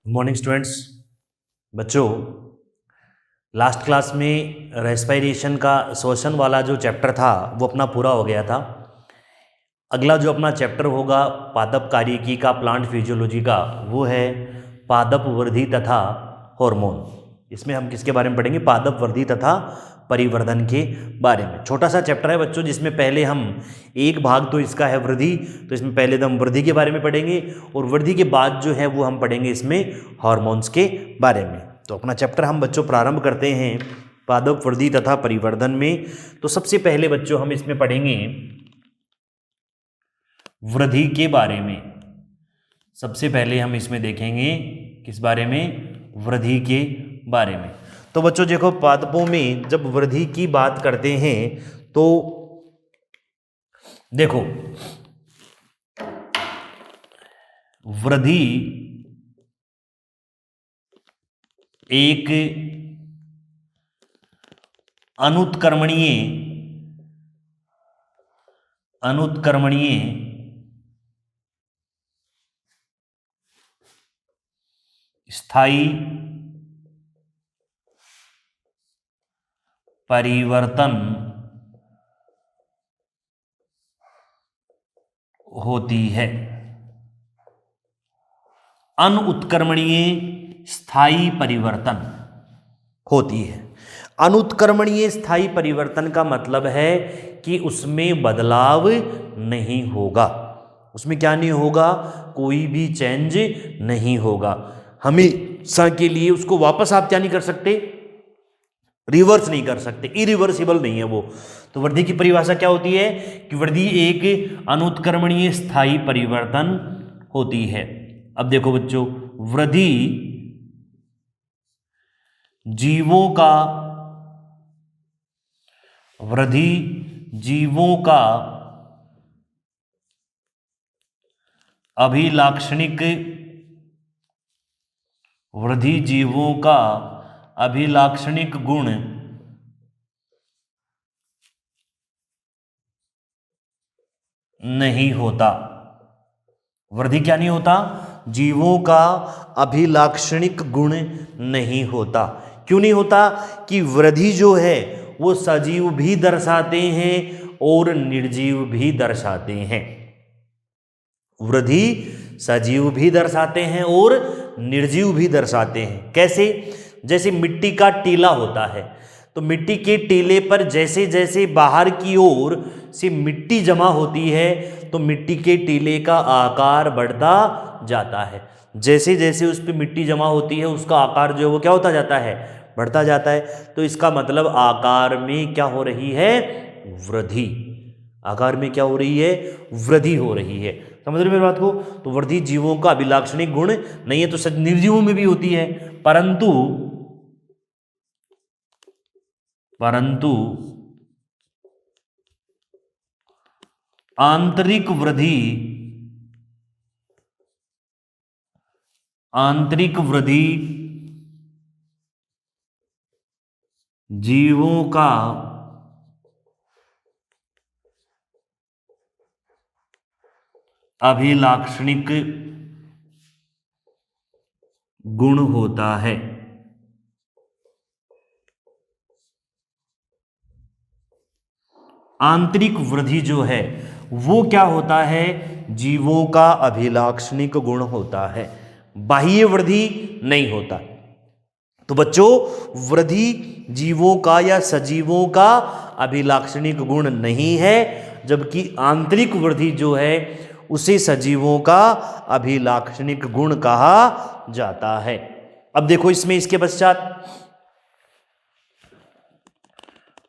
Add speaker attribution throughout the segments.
Speaker 1: Morning students. बच्चों, last class में respiration का श्वसन वाला जो चैप्टर था वो अपना पूरा हो गया था। अगला जो अपना चैप्टर होगा पादप कार्यकी का, प्लांट फिजियोलॉजी का, वो है पादप वृद्धि तथा हार्मोन। इसमें हम किसके बारे में पढ़ेंगे? पादप वृद्धि तथा परिवर्धन के बारे में। छोटा सा चैप्टर है बच्चों, जिसमें पहले हम एक भाग तो इसका है वृद्धि, तो इसमें पहले तो हम वृद्धि के बारे में पढ़ेंगे और वृद्धि के बाद जो है वो हम पढ़ेंगे इसमें हार्मोन्स के बारे में। तो अपना चैप्टर हम बच्चों प्रारंभ करते हैं पादप वृद्धि तथा परिवर्धन में। तो सबसे पहले बच्चों हम इसमें पढ़ेंगे वृद्धि के बारे में। सबसे पहले हम इसमें देखेंगे किस बारे में? वृद्धि के बारे में। तो बच्चों देखो, पादपों में जब वृद्धि की बात करते हैं तो देखो, वृद्धि एक अनुत्क्रमणीय स्थायी परिवर्तन होती है। अनुत्क्रमणीय स्थायी परिवर्तन होती है। अनुत्क्रमणीय स्थायी परिवर्तन का मतलब है कि उसमें बदलाव नहीं होगा। उसमें क्या नहीं होगा? कोई भी चेंज नहीं होगा। हमेशा के लिए उसको वापस आप क्या नहीं कर सकते? रिवर्स नहीं कर सकते, इरिवर्सिबल नहीं है वो। तो वृद्धि की परिभाषा क्या होती है कि वृद्धि एक अनुत्क्रमणीय स्थायी परिवर्तन होती है। अब देखो बच्चों, वृद्धि जीवों का अभिलाक्षणिक गुण नहीं होता। वृद्धि क्या नहीं होता? जीवों का अभिलाक्षणिक गुण नहीं होता। क्यों नहीं होता? कि वृद्धि जो है वो सजीव भी दर्शाते हैं और निर्जीव भी दर्शाते हैं। वृद्धि सजीव भी दर्शाते हैं और निर्जीव भी दर्शाते हैं। कैसे? जैसे मिट्टी का टीला होता है, तो मिट्टी के टीले पर जैसे जैसे बाहर की ओर से मिट्टी जमा होती है तो मिट्टी के टीले का आकार बढ़ता जाता है। जैसे जैसे उस पर मिट्टी जमा होती है उसका आकार जो है वो क्या होता जाता है? बढ़ता जाता है। तो इसका मतलब आकार में क्या हो रही है? वृद्धि। आकार में क्या हो रही है? वृद्धि हो रही है। समझ रहे मेरी बात को? तो वृद्धि जीवों का अभिलाक्षणिक गुण नहीं है, तो निर्जीवों में भी होती है, परंतु आंतरिक वृद्धि जीवों का अभिलाक्षणिक गुण होता है। आंतरिक वृद्धि जो है वो क्या होता है? जीवों का अभिलाक्षणिक गुण होता है, बाह्य वृद्धि नहीं होता। तो बच्चों, वृद्धि जीवों का या सजीवों का अभिलाक्षणिक गुण नहीं है, जबकि आंतरिक वृद्धि जो है उसे सजीवों का अभिलाक्षणिक गुण कहा जाता है। अब देखो इसमें इसके पश्चात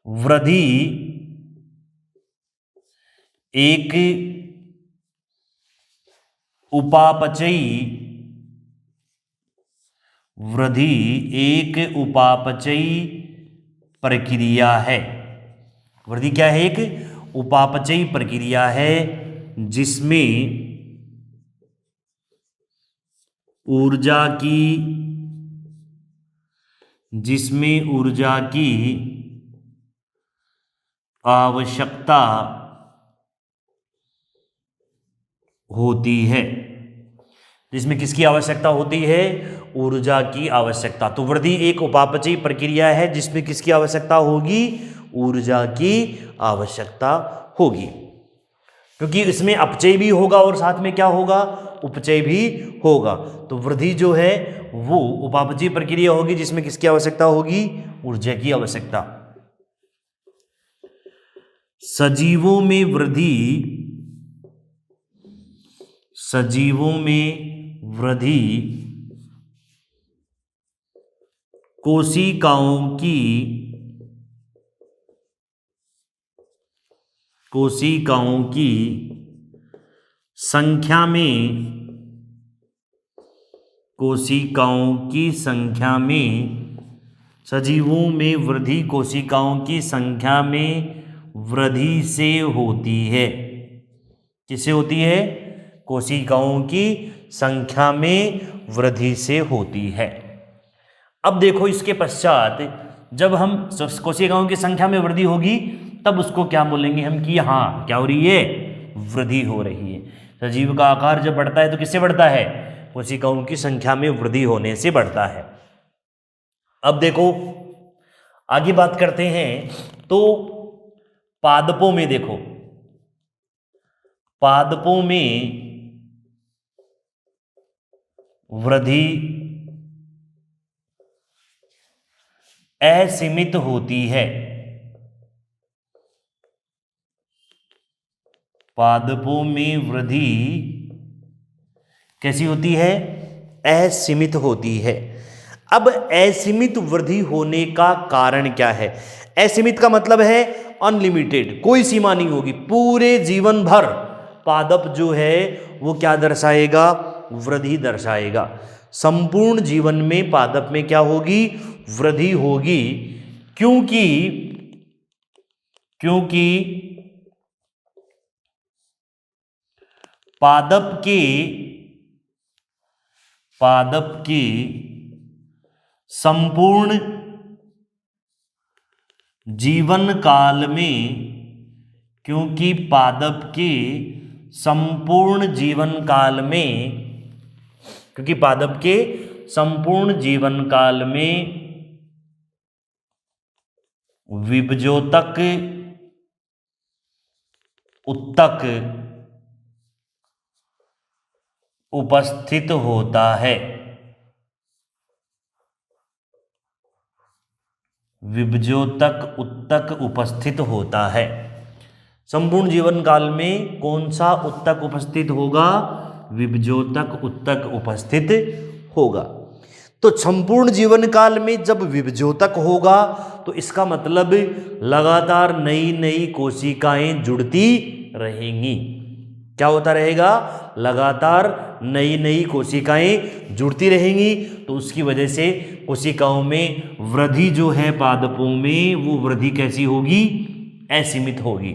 Speaker 1: वृद्धि एक उपापचयी प्रक्रिया है। वृद्धि क्या है? एक उपापचयी प्रक्रिया है जिसमें ऊर्जा की आवश्यकता होती है। जिसमें किसकी आवश्यकता होती है? ऊर्जा की आवश्यकता। तो वृद्धि एक उपापचयी प्रक्रिया है जिसमें किसकी आवश्यकता होगी? ऊर्जा की आवश्यकता होगी, क्योंकि इसमें अपचय भी होगा और साथ में क्या होगा? उपचय भी होगा। तो वृद्धि जो है वो उपापचयी प्रक्रिया होगी जिसमें किसकी आवश्यकता होगी? ऊर्जा की आवश्यकता। सजीवों में वृद्धि कोशिकाओं की संख्या में सजीवों में वृद्धि कोशिकाओं की संख्या में वृद्धि से होती है। किससे होती है? कोशिकाओं की संख्या में वृद्धि से होती है। अब देखो इसके पश्चात जब हम कोशिकाओं की संख्या में वृद्धि होगी तब उसको क्या बोलेंगे हम कि हाँ क्या हो रही है? वृद्धि हो रही है। सजीव का आकार जब बढ़ता है तो किससे बढ़ता है? कोशिकाओं की संख्या में वृद्धि होने से बढ़ता है। अब देखो आगे बात करते हैं तो पादपों में देखो, पादपों में वृद्धि असीमित होती है। पादपों में वृद्धि कैसी होती है? असीमित होती है। अब असीमित वृद्धि होने का कारण क्या है? असीमित का मतलब है अनलिमिटेड, कोई सीमा नहीं होगी। पूरे जीवन भर पादप जो है वो क्या दर्शाएगा? वृद्धि दर्शाएगा। संपूर्ण जीवन में पादप में क्या होगी? वृद्धि होगी, क्योंकि पादप के संपूर्ण जीवन काल में, क्योंकि पादप के संपूर्ण जीवन काल में विभजोतक उत्तक उपस्थित होता है। विभजोतक उत्तक उपस्थित होता है। संपूर्ण जीवन काल में कौन सा उत्तक उपस्थित होगा? विभजोतक उत्तक उपस्थित होगा। तो संपूर्ण जीवन काल में जब विभजोतक होगा तो इसका मतलब लगातार नई नई कोशिकाएं जुड़ती रहेंगी। क्या होता रहेगा? लगातार नई नई कोशिकाएं जुड़ती रहेंगी। तो उसकी वजह से कोशिकाओं में वृद्धि जो है पादपों में वो वृद्धि कैसी होगी? असीमित होगी।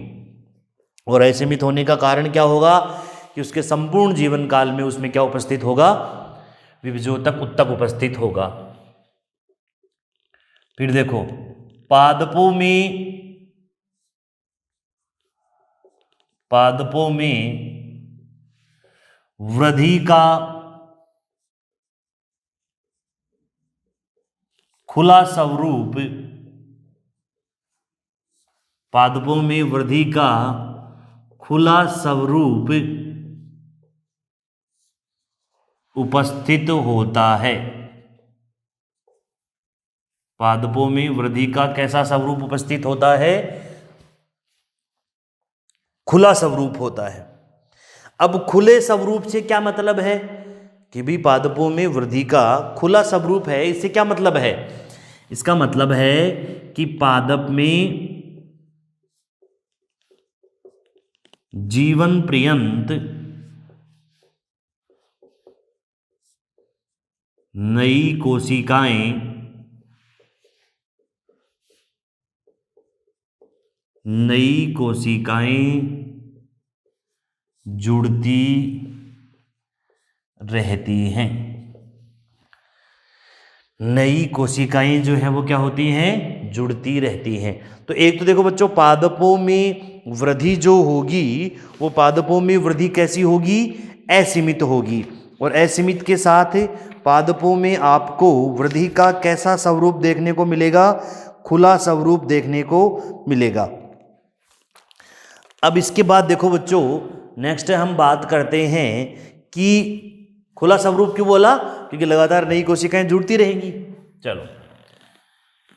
Speaker 1: और असीमित होने का कारण क्या होगा? कि उसके संपूर्ण जीवन काल में उसमें क्या उपस्थित होगा? विभजोतक उत्तक उपस्थित होगा। फिर देखो पादपों में वृद्धि का खुला स्वरूप, पादपों में वृद्धि का खुला स्वरूप उपस्थित होता है। पादपों में वृद्धि का कैसा स्वरूप उपस्थित होता है? खुला स्वरूप होता है। अब खुले स्वरूप से क्या मतलब है? कि भी पादपों में वृद्धि का खुला स्वरूप है, इससे क्या मतलब है? इसका मतलब है कि पादप में जीवन पर्यंत नई कोशिकाएं जुड़ती रहती हैं। नई कोशिकाएं जो है वो क्या होती हैं? जुड़ती रहती हैं। तो एक तो देखो बच्चों पादपों में वृद्धि जो होगी वो पादपों में वृद्धि कैसी होगी? असीमित होगी। और असीमित के साथ पादपों में आपको वृद्धि का कैसा स्वरूप देखने को मिलेगा? खुला स्वरूप देखने को मिलेगा। अब इसके बाद देखो बच्चों, नेक्स्ट हम बात करते हैं कि खुला स्वरूप क्यों बोला? क्योंकि लगातार नई कोशिकाएं जुड़ती रहेंगी। चलो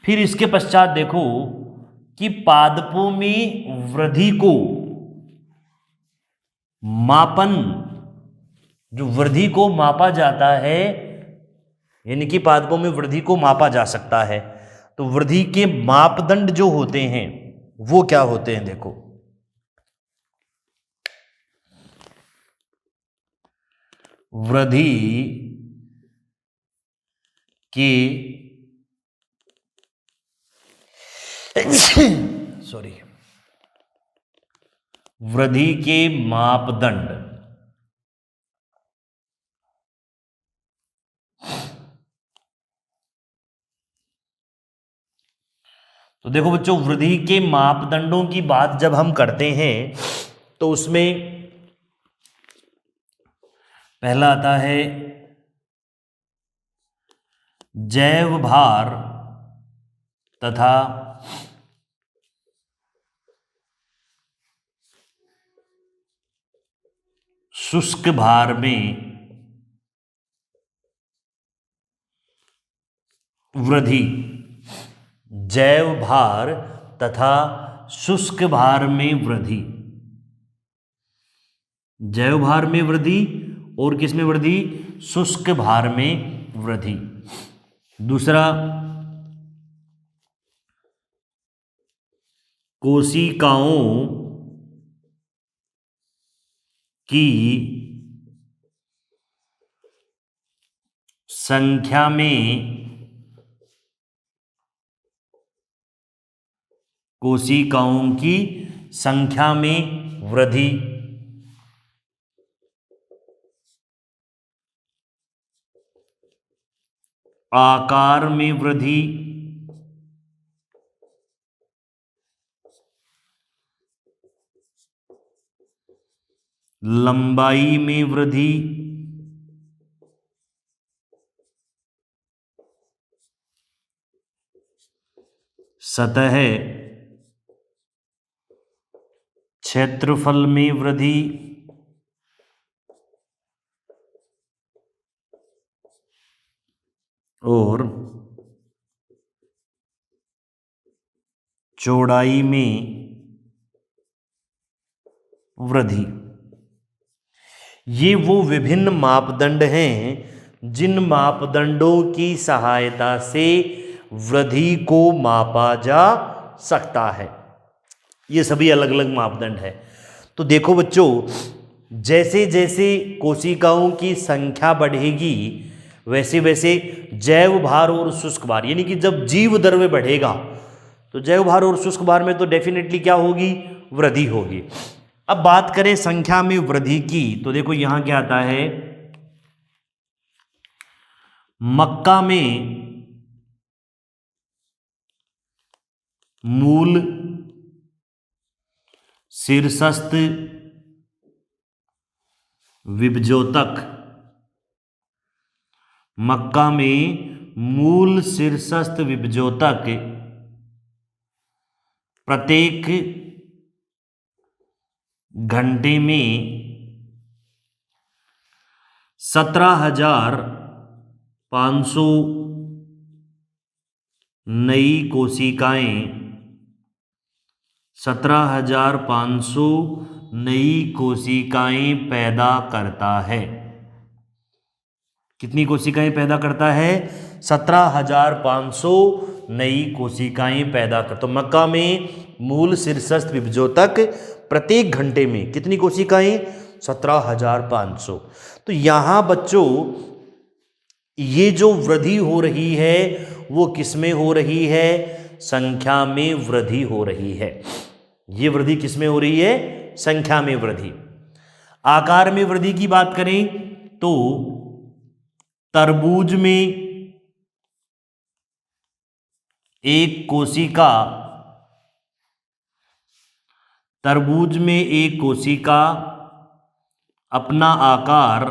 Speaker 1: फिर इसके पश्चात देखो कि पादपों में वृद्धि को मापन, जो वृद्धि को मापा जाता है, यानी कि पादपों में वृद्धि को मापा जा सकता है, तो वृद्धि के मापदंड जो होते हैं वो क्या होते हैं? देखो, वृद्धि के सॉरी वृद्धि के मापदंड तो देखो बच्चों, वृद्धि के मापदंडों की बात जब हम करते हैं तो उसमें पहला आता है जैव भार तथा शुष्क भार में वृद्धि। जैव भार तथा शुष्क भार में वृद्धि। जैव भार में वृद्धि और किस में वृद्धि? शुष्क भार में वृद्धि। दूसरा, कोशिकाओं की संख्या में वृद्धि। आकार में वृद्धि। लंबाई में वृद्धि। सतह क्षेत्रफल में वृद्धि। और चौड़ाई में वृद्धि। ये वो विभिन्न मापदंड हैं जिन मापदंडों की सहायता से वृद्धि को मापा जा सकता है। ये सभी अलग अलग मापदंड है। तो देखो बच्चों, जैसे जैसे कोशिकाओं की संख्या बढ़ेगी वैसे वैसे जैव भार और शुष्क भार, यानी कि जब जीव द्रव्य बढ़ेगा तो जैव भार और शुष्क भार में तो डेफिनेटली क्या होगी? वृद्धि होगी। अब बात करें संख्या में वृद्धि की, तो देखो यहां क्या आता है, मक्का में मूल शीर्षस्थ विभजोतक। मक्का में मूल शीर्षस्थ विभजोतक प्रत्येक घंटे में 17,500 नई कोशिकाएं 17,500 नई कोशिकाएं पैदा करता है। कितनी कोशिकाएं पैदा करता है? 17,500 नई कोशिकाएं पैदा करता। तो मक्का में मूल शीर्षस्थ विभजोतक प्रत्येक घंटे में कितनी कोशिकाएं? 17,500। तो यहां बच्चों ये जो वृद्धि हो रही है वो किसमें हो रही है? संख्या में वृद्धि हो रही है। ये वृद्धि किसमें हो रही है? संख्या में वृद्धि। आकार में वृद्धि की बात करें तो तरबूज में एक कोशिका अपना आकार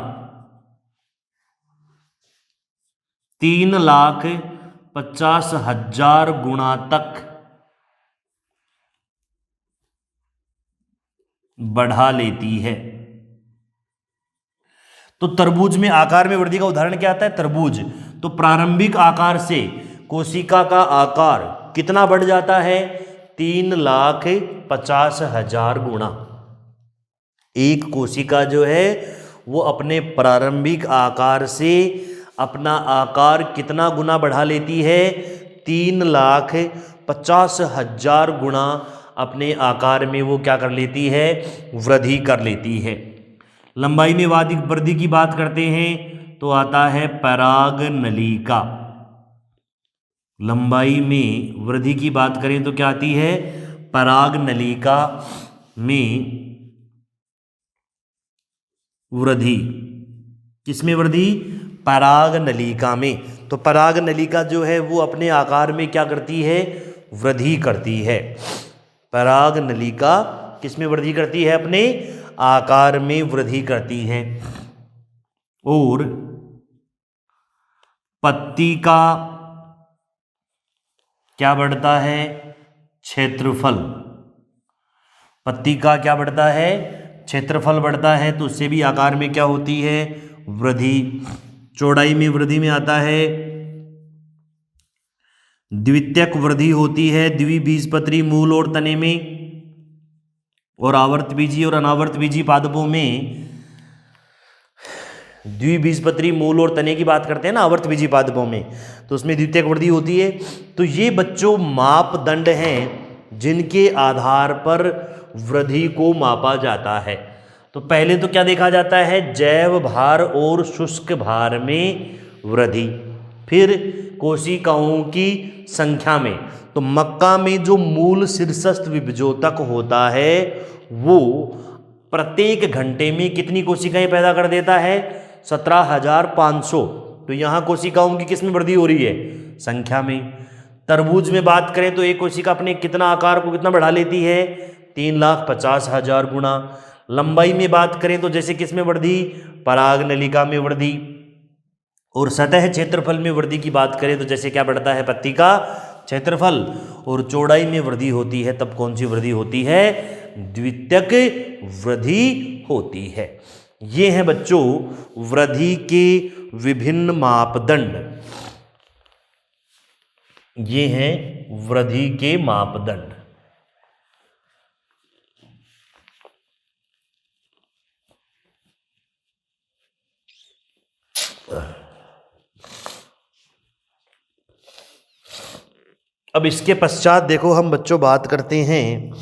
Speaker 1: 3,50,000 गुणा तक बढ़ा लेती है। तो तरबूज में आकार में वृद्धि का उदाहरण क्या आता है? तरबूज। तो प्रारंभिक आकार से कोशिका का आकार कितना बढ़ जाता है? 3,50,000 गुणा। एक कोशिका जो है वो अपने प्रारंभिक आकार से अपना आकार कितना गुना बढ़ा लेती है? 3,50,000 गुणा अपने आकार में वो क्या कर लेती है? वृद्धि कर लेती है। लंबाई में वृद्धि की बात करते हैं तो आता है पराग नलिका। लंबाई में वृद्धि की बात करें तो क्या आती है? पराग नलिका में वृद्धि। किसमें वृद्धि? पराग नलिका में। तो पराग नलिका जो है वो अपने आकार में क्या करती है? वृद्धि करती है। पराग नलिका किसमें वृद्धि करती है? अपने आकार में वृद्धि करती है। और पत्ती का क्या बढ़ता है? क्षेत्रफल। पत्ती का क्या बढ़ता है? क्षेत्रफल बढ़ता है। तो उससे भी आकार में क्या होती है? वृद्धि। चौड़ाई में वृद्धि में आता है द्वितीयक वृद्धि होती है द्विबीजपत्री मूल और तने में। और आवर्तबीजी और अनावर्तबीजी पादपों में द्विबीजपत्री मूल और तने की बात करते हैं ना आवर्तबीजी पादपों में, तो उसमें द्वितीयक वृद्धि होती है। तो ये बच्चों मापदंड हैं जिनके आधार पर वृद्धि को मापा जाता है। तो पहले तो क्या देखा जाता है? जैव भार और शुष्क भार में वृद्धि। फिर कोशिकाओं की संख्या में। तो मक्का में जो मूल शीर्षस्थ विभजोतक होता है वो प्रत्येक घंटे में कितनी कोशिकाएं पैदा कर देता है? 17,500। तो यहाँ कोशिकाओं की किस में वृद्धि हो रही है? संख्या में। तरबूज में बात करें तो एक कोशिका अपने कितना आकार को कितना बढ़ा लेती है? 3,50,000 गुणा। लंबाई में बात करें तो जैसे किस में वृद्धि? पराग नलिका में वृद्धि। और सतह क्षेत्रफल में वृद्धि की बात करें तो जैसे क्या बढ़ता है? पत्ती का क्षेत्रफल। और चौड़ाई में वृद्धि होती है तब कौन सी वृद्धि होती है? द्वितीयक वृद्धि होती है। ये हैं बच्चों वृद्धि के विभिन्न मापदंड। ये हैं वृद्धि के मापदंड। अब इसके पश्चात देखो हम बच्चों बात करते हैं,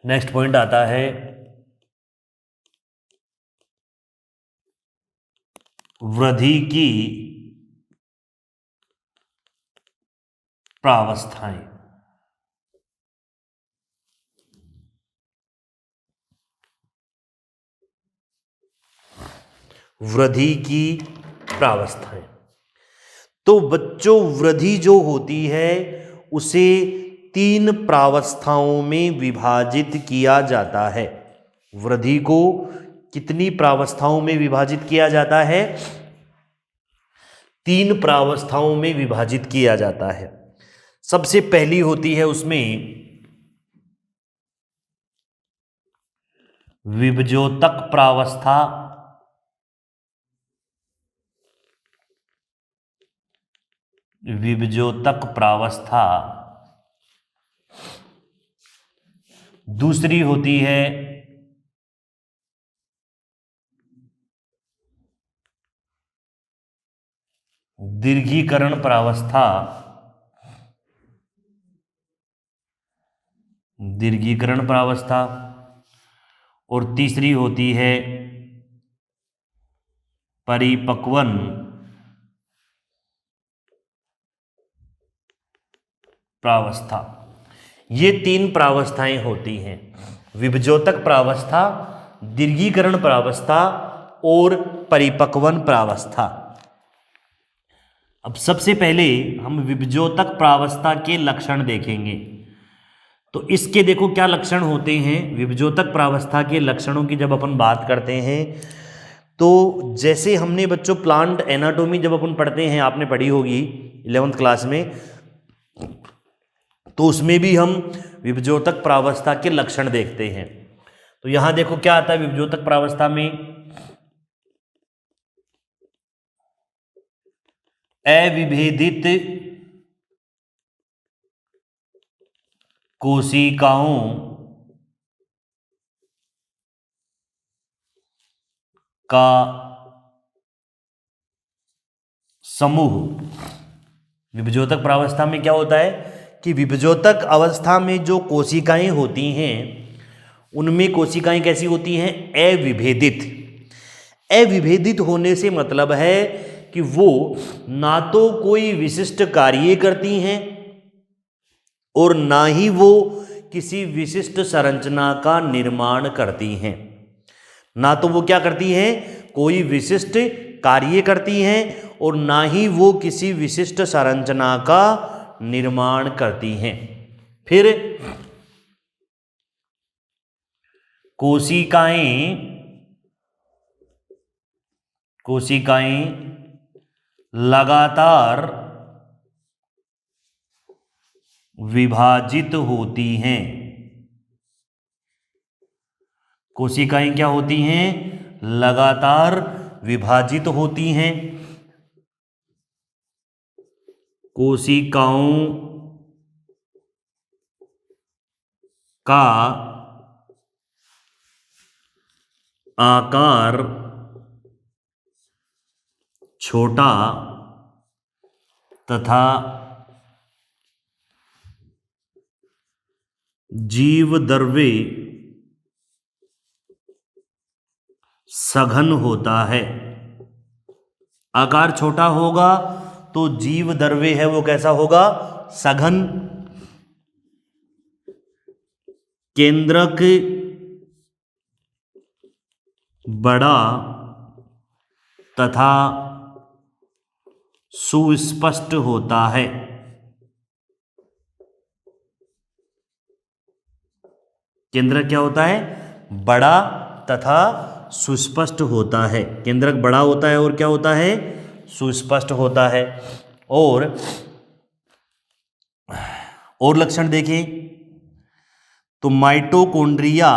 Speaker 1: नेक्स्ट पॉइंट आता है वृद्धि की प्रावस्थाएं। वृद्धि की प्रावस्थाएं। तो बच्चों वृद्धि जो होती है उसे 3 प्रावस्थाओं में विभाजित किया जाता है। वृद्धि को कितनी प्रावस्थाओं में विभाजित किया जाता है? 3 प्रावस्थाओं में विभाजित किया जाता है। सबसे पहली होती है उसमें विभजोतक प्रावस्था। विभजोतक प्रावस्था। दूसरी होती है दीर्घीकरण प्रावस्था। दीर्घीकरण प्रावस्था। और तीसरी होती है परिपक्वन प्रावस्था। ये 3 प्रावस्थाएं होती हैं, विभजोतक प्रावस्था, दीर्घीकरण प्रावस्था और परिपक्वन प्रावस्था। अब सबसे पहले हम विभजोतक प्रावस्था के लक्षण देखेंगे। तो इसके देखो क्या लक्षण होते हैं। विभजोतक प्रावस्था के लक्षणों की जब अपन बात करते हैं तो जैसे हमने बच्चों प्लांट एनाटोमी जब अपन पढ़ते हैं, आपने पढ़ी होगी 11th क्लास में, तो उसमें भी हम विभजोतक प्रावस्था के लक्षण देखते हैं। तो यहां देखो क्या आता है विभजोतक प्रावस्था में, अविभेदित कोशिकाओं का समूह। विभजोतक प्रावस्था में क्या होता है कि विभजोतक अवस्था में जो कोशिकाएं होती हैं उनमें कोशिकाएं कैसी होती हैं, अविभेदित। अविभेदित होने से मतलब है कि वो ना तो कोई विशिष्ट कार्य करती हैं और ना ही वो किसी विशिष्ट संरचना का निर्माण करती हैं। ना तो वो क्या करती हैं, कोई विशिष्ट कार्य करती हैं और ना ही वो किसी विशिष्ट संरचना का निर्माण करती हैं। फिर कोशिकाएं लगातार विभाजित होती हैं। कोशिकाएं क्या होती हैं, लगातार विभाजित होती हैं। कोशिकाओं का आकार छोटा तथा जीवद्रव्य सघन होता है। आकार छोटा होगा तो जीवद्रव्य है वो कैसा होगा, सघन। केंद्रक बड़ा तथा सुस्पष्ट होता है। केंद्रक क्या होता है, बड़ा तथा सुस्पष्ट होता है। केंद्रक बड़ा होता है और क्या होता है, सुस्पष्ट होता है। और लक्षण देखें तो माइटोकॉन्ड्रिया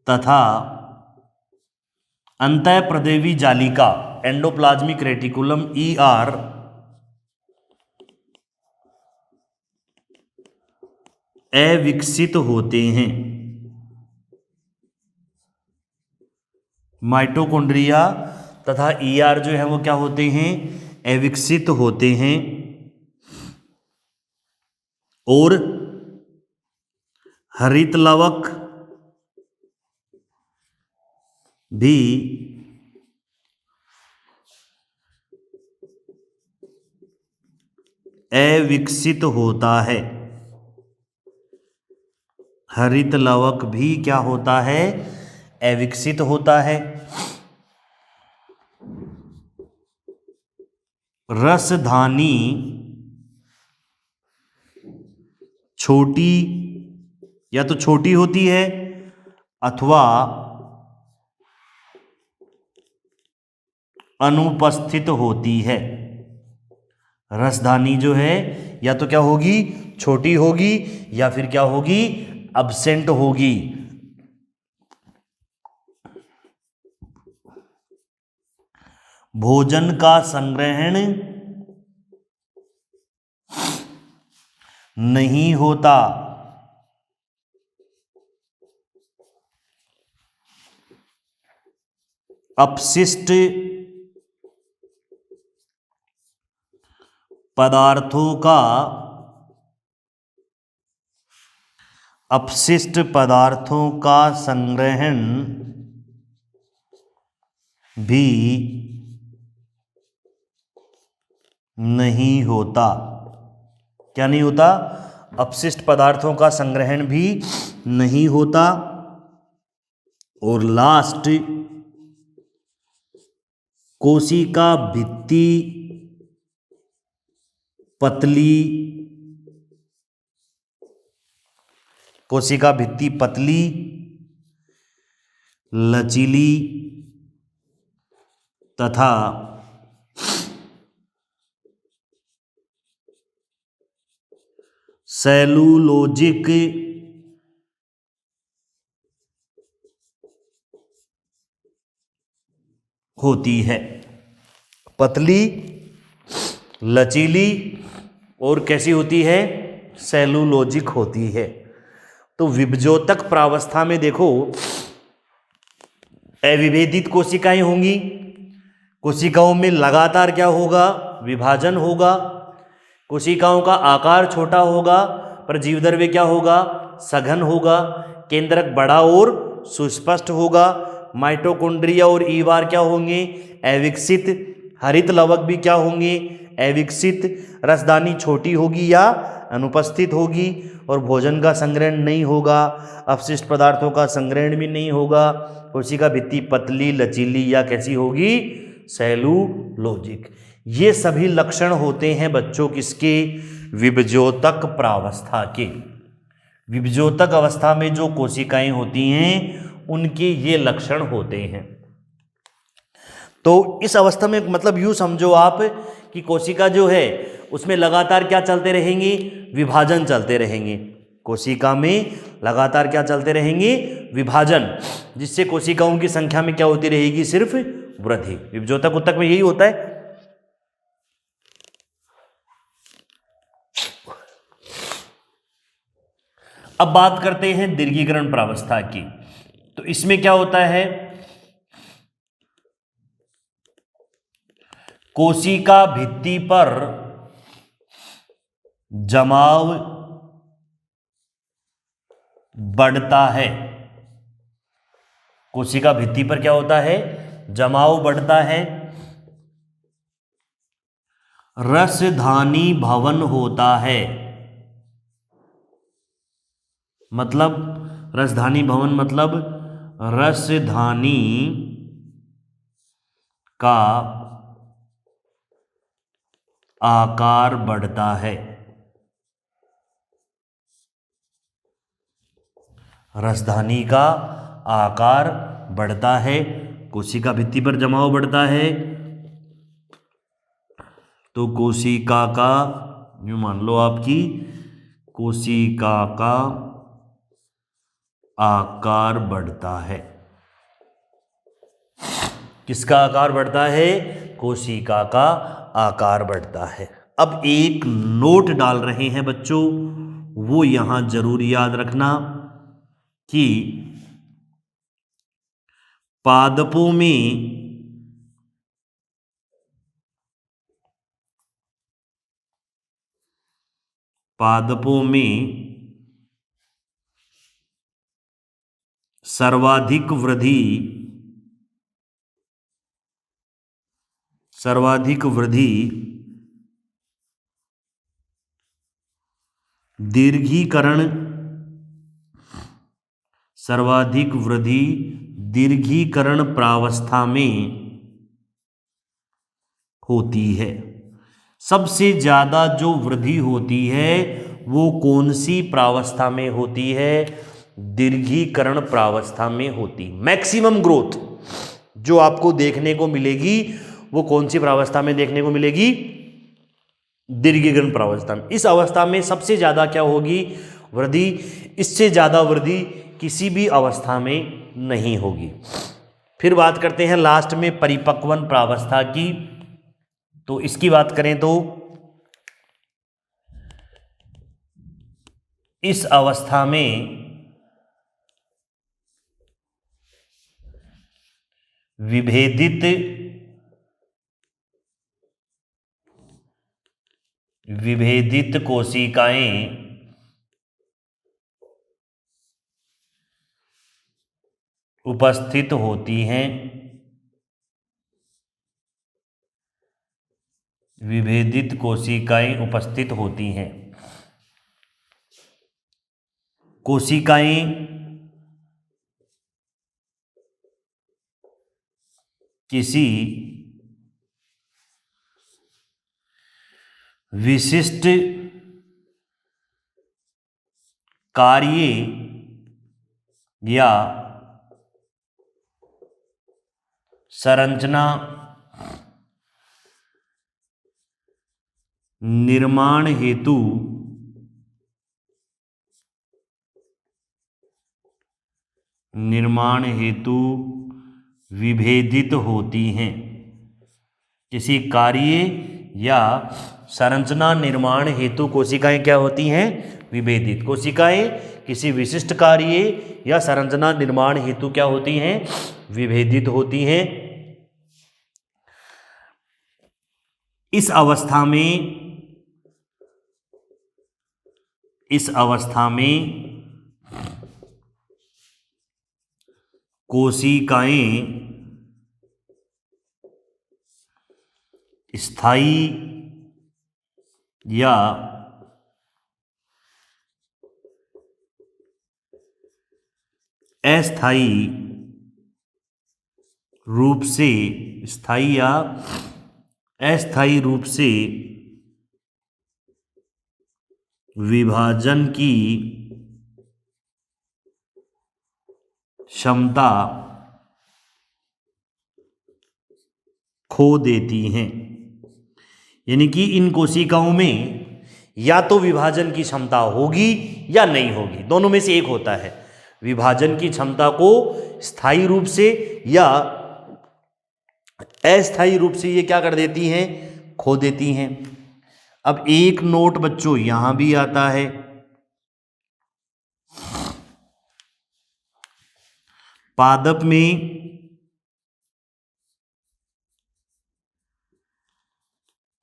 Speaker 1: तथा अंतःप्रदेवी जालिका एंडोप्लाज्मिक रेटिकुलम ER अविकसित होते हैं। माइटोकॉन्ड्रिया तथा ER जो है वो क्या होते हैं, अविकसित होते हैं। और हरित लवक भी अविकसित होता है। हरित लवक भी क्या होता है, अविकसित होता है। रसधानी छोटी या तो छोटी होती है अथवा अनुपस्थित होती है। रसधानी जो है या तो क्या होगी, छोटी होगी या फिर क्या होगी, अब्सेंट होगी। भोजन का संग्रहण नहीं होता। अपशिष्ट पदार्थों का संग्रहण भी नहीं होता। क्या नहीं होता, अपशिष्ट पदार्थों का संग्रहण भी नहीं होता। और लास्ट, कोशिका भित्ति पतली कोशिका भित्ति पतली, लचीली तथा सेलुलोजिक होती है। पतली, लचीली और कैसी होती है? सेलुलोजिक होती है। तो विभजोतक प्रावस्था में देखो अविभेदित कोशिकाएं होंगी। कोशिकाओं में लगातार क्या होगा? विभाजन होगा। कोशिकाओं का आकार छोटा होगा पर जीवद्रव्य क्या होगा? सघन होगा। केंद्रक बड़ा और सुस्पष्ट होगा। माइटोकॉन्ड्रिया और ईवार क्या होंगे? अविकसित। हरित लवक भी क्या होंगे? अविकसित। रसदानी छोटी होगी या अनुपस्थित होगी और भोजन का संग्रहण नहीं होगा। अपशिष्ट पदार्थों का संग्रहण भी नहीं होगा। कोशिका भित्ति पतली, लचीली या कैसी होगी? सेलुलोजिक। ये सभी लक्षण होते हैं बच्चों किसके? विभजोतक प्रावस्था के। विभजोतक अवस्था में जो कोशिकाएं होती हैं उनके ये लक्षण होते हैं। तो इस अवस्था में मतलब यूं समझो आप कि कोशिका जो है उसमें लगातार क्या चलते रहेंगे? विभाजन चलते रहेंगे। कोशिका में लगातार क्या चलते रहेंगे? विभाजन, जिससे कोशिकाओं की संख्या में क्या होती रहेगी? सिर्फ वृद्धि। विभजोतक उत्तक में यही होता है। अब बात करते हैं दीर्घीकरण प्रावस्था की। तो इसमें क्या होता है? कोशिका भित्ति पर जमाव बढ़ता है। कोशिका भित्ति पर क्या होता है? जमाव बढ़ता है। रसधानी भवन होता है। मतलब रसधानी भवन मतलब रसधानी का आकार बढ़ता है। रसधानी का आकार बढ़ता है। कोशिका भित्ति पर जमाव बढ़ता है तो कोशिका का, यूं मान लो आपकी कोशिका का आकार बढ़ता है। किसका आकार बढ़ता है? कोशिका का आकार बढ़ता है। अब एक नोट डाल रहे हैं बच्चों, वो यहां जरूर याद रखना कि पादपों में सर्वाधिक वृद्धि दीर्घीकरण प्रावस्था में होती है। सबसे ज्यादा जो वृद्धि होती है वो कौन सी प्रावस्था में होती है? दीर्घीकरण प्रावस्था में होती। मैक्सिमम ग्रोथ जो आपको देखने को मिलेगी वो कौन सी प्रावस्था में देखने को मिलेगी? दीर्घीकरण प्रावस्था में। इस अवस्था में सबसे ज्यादा क्या होगी? वृद्धि। इससे ज्यादा वृद्धि किसी भी अवस्था में नहीं होगी। फिर बात करते हैं लास्ट में परिपक्वन प्रावस्था की। तो इसकी बात करें तो इस अवस्था में विभेदित कोशिकाएं उपस्थित होती हैं। विभेदित कोशिकाएं उपस्थित होती हैं। कोशिकाएं किसी विशिष्ट कार्य या संरचना निर्माण हेतु विभेदित होती हैं। किसी कार्य या संरचना निर्माण हेतु कोशिकाएं क्या होती हैं? विभेदित। कोशिकाएं किसी विशिष्ट कार्य या संरचना निर्माण हेतु क्या होती हैं? विभेदित होती हैं। इस अवस्था में कोशिकाएं स्थायी या अस्थायी रूप से विभाजन की क्षमता खो देती हैं। यानी कि इन कोशिकाओं में या तो विभाजन की क्षमता होगी या नहीं होगी, दोनों में से एक होता है। विभाजन की क्षमता को स्थायी रूप से या अस्थायी रूप से ये क्या कर देती हैं? खो देती हैं। अब एक नोट बच्चों यहां भी आता है, पादप में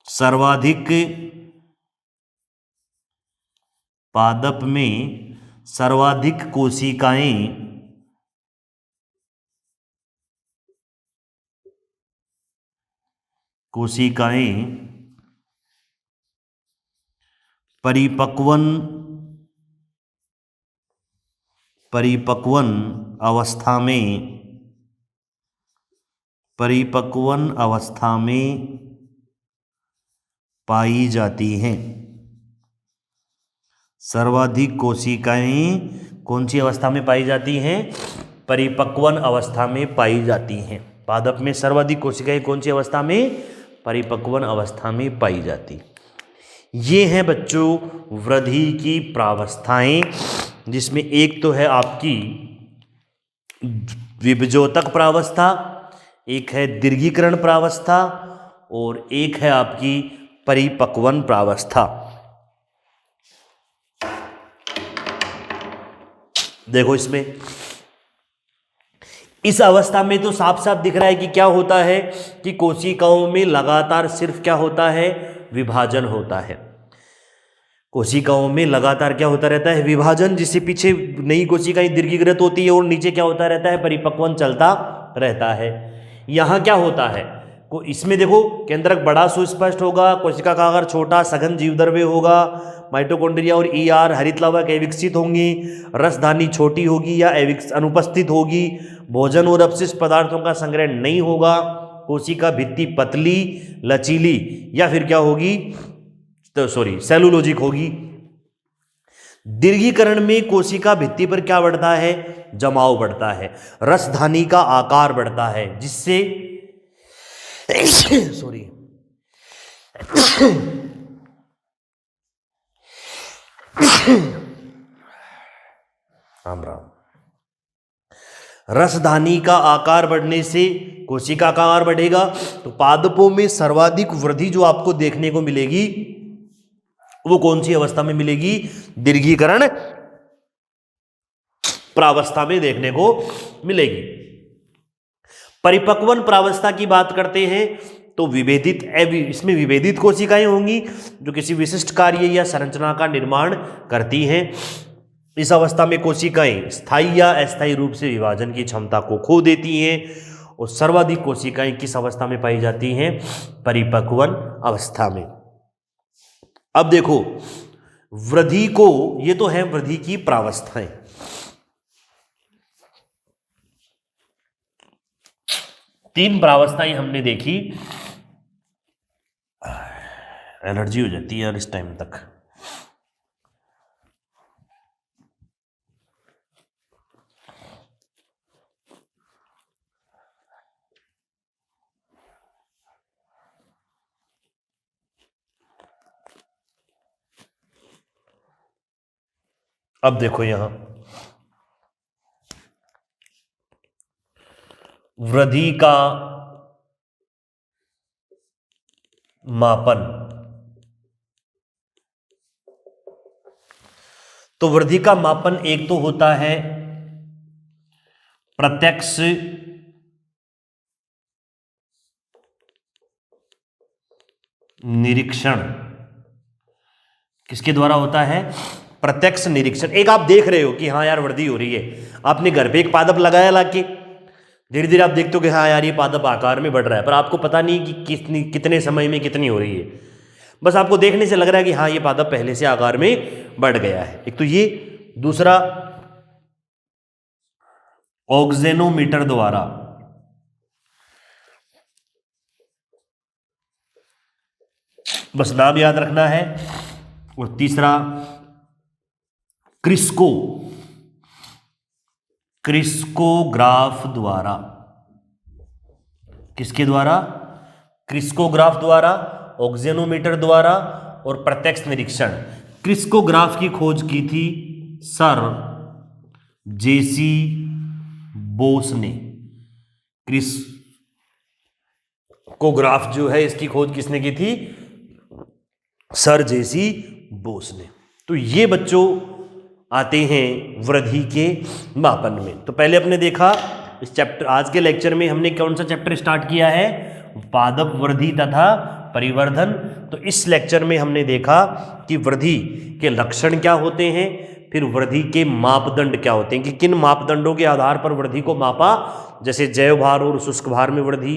Speaker 1: सर्वाधिक कोशिकाएं परिपक्वन अवस्था में पाई जाती हैं। सर्वाधिक कोशिकाएं कौन सी अवस्था में पाई जाती हैं? परिपक्वन अवस्था में पाई जाती हैं। पादप में सर्वाधिक कोशिकाएं कौन सी अवस्था में? परिपक्वन अवस्था में पाई जाती। ये हैं बच्चों वृद्धि की प्रावस्थाएं, जिसमें एक तो है आपकी विभजोतक प्रावस्था, एक है दीर्घीकरण प्रावस्था और एक है आपकी परिपक्वन प्रावस्था। देखो इसमें इस अवस्था में तो साफ साफ दिख रहा है कि क्या होता है कि कोशिकाओं में लगातार सिर्फ क्या होता है? विभाजन होता है। कोशिकाओं में लगातार क्या होता रहता है? विभाजन, जिससे पीछे नई कोशिकाएं दीर्घीकृत होती है और नीचे क्या होता रहता है? परिपक्वन चलता रहता है। यहाँ क्या होता है? इसमें देखो केंद्रक बड़ा सुस्पष्ट होगा, कोशिका का आकार छोटा, सघन जीवद्रव्य होगा, माइटोकॉन्ड्रिया और ईआर हरित लवक अविकसित होंगी, रसधानी छोटी होगी या अनुपस्थित होगी, भोजन और अपशिष्ट पदार्थों का संग्रह नहीं होगा, कोशिका भित्ति पतली, लचीली या फिर क्या होगी? सेलुलोजिक होगी। दीर्घीकरण में कोशिका भित्ति पर क्या बढ़ता है? जमाव बढ़ता है, रसधानी का आकार बढ़ता है, जिससे राम। रसधानी का आकार बढ़ने से कोशिका का आकार बढ़ेगा। तो पादपों में सर्वाधिक वृद्धि जो आपको देखने को मिलेगी वो कौन सी अवस्था में मिलेगी? दीर्घीकरण प्रावस्था में देखने को मिलेगी। परिपक्वन प्रावस्था की बात करते हैं तो इसमें विभेदित कोशिकाएं होंगी जो किसी विशिष्ट कार्य या संरचना का निर्माण करती हैं। इस अवस्था में कोशिकाएं स्थायी या अस्थायी रूप से विभाजन की क्षमता को खो देती हैं। और सर्वाधिक कोशिकाएं किस अवस्था में पाई जाती हैं? परिपक्वन अवस्था में। अब देखो वृद्धि को, ये तो है वृद्धि की प्रावस्थाएं। तीन प्रावस्थाएं हमने देखी। एलर्जी हो जाती है यार इस टाइम तक। अब देखो यहां वृद्धि का मापन। तो वृद्धि का मापन एक तो होता है प्रत्यक्ष निरीक्षण। किसके द्वारा होता है? प्रत्यक्ष निरीक्षण। एक आप देख रहे हो कि हाँ यार वृद्धि हो रही है, आपने घर पे एक पादप लगाया लाके, धीरे धीरे आप देखते हो कि हाँ यार ये पादप आकार में बढ़ रहा है, पर आपको पता नहीं कि कितने समय में कितनी हो रही है। बस आपको देखने से लग रहा है कि हाँ ये पादप पहले से आकार में बढ़ गया है। एक तो ये, दूसरा ऑक्सेनोमीटर द्वारा, बस नाम याद रखना है। और तीसरा क्रिस्कोग्राफ द्वारा। किसके द्वारा? क्रिस्कोग्राफ द्वारा, ऑक्सेनोमीटर द्वारा और प्रत्यक्ष निरीक्षण। क्रिस्कोग्राफ की खोज की थी सर जेसी बोस ने। क्रिस्कोग्राफ जो है इसकी खोज किसने की थी? सर जेसी बोस ने। तो ये बच्चों आते हैं वृद्धि के मापन में। तो पहले अपने देखा इस चैप्टर, आज के लेक्चर में हमने कौन सा चैप्टर स्टार्ट किया है? पादप वृद्धि तथा परिवर्धन। तो इस लेक्चर में हमने देखा कि वृद्धि के लक्षण क्या होते हैं, फिर वृद्धि के मापदंड क्या होते हैं, कि किन मापदंडों के आधार पर वृद्धि को मापा, जैसे जैव भार और शुष्क भार में वृद्धि,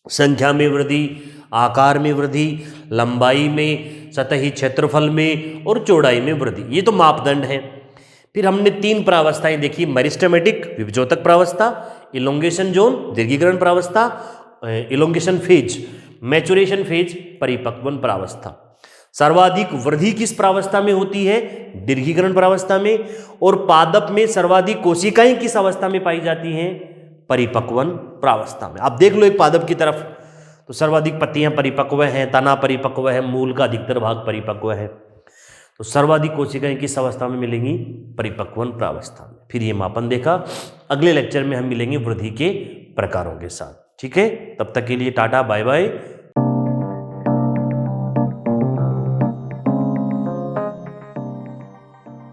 Speaker 1: संख्या में वृद्धि, आकार में वृद्धि, लंबाई में, सतही क्षेत्रफल में और चौड़ाई में वृद्धि। ये तो मापदंड है। फिर हमने 3 प्रावस्थाएं देखी, मेरिस्टेमेटिक विभजोतक प्रावस्था, इलोंगेशन जोन दीर्घीकरण प्रावस्था, इलोंगेशन फेज मैचुरेशन फेज, परिपक्वन प्रावस्था। सर्वाधिक वृद्धि किस प्रावस्था में होती है? दीर्घीकरण प्रावस्था में। और पादप में सर्वाधिक कोशिकाएं किस अवस्था में पाई जाती हैं? परिपक्वन प्रावस्था में। आप देख लो एक पादप की तरफ, तो सर्वाधिक पत्तियां परिपक्व हैं, तना परिपक्व है, मूल का अधिकतर भाग परिपक्व है। तो सर्वाधिक कोशिकाएं किस अवस्था में मिलेंगी? परिपक्वन प्रावस्था में। फिर ये मापन देखा। अगले लेक्चर में हम मिलेंगे वृद्धि के प्रकारों के साथ। ठीक है, तब तक के लिए टाटा बाय बाय।